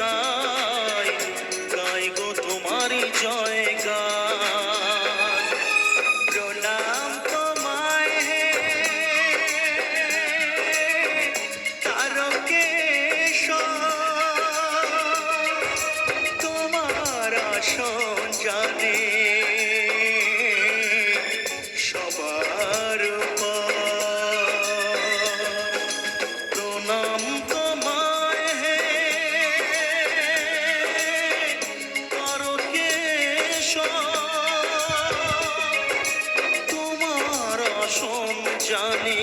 গাই, গাই গো তোমারই জয়গান। প্রণাম তোমায় হে তারকেশ্বর, তোমার আসন জানে সবার উপর। প্রণাম তোমায় হে তারকেশ্বর, তোমার আসন জানে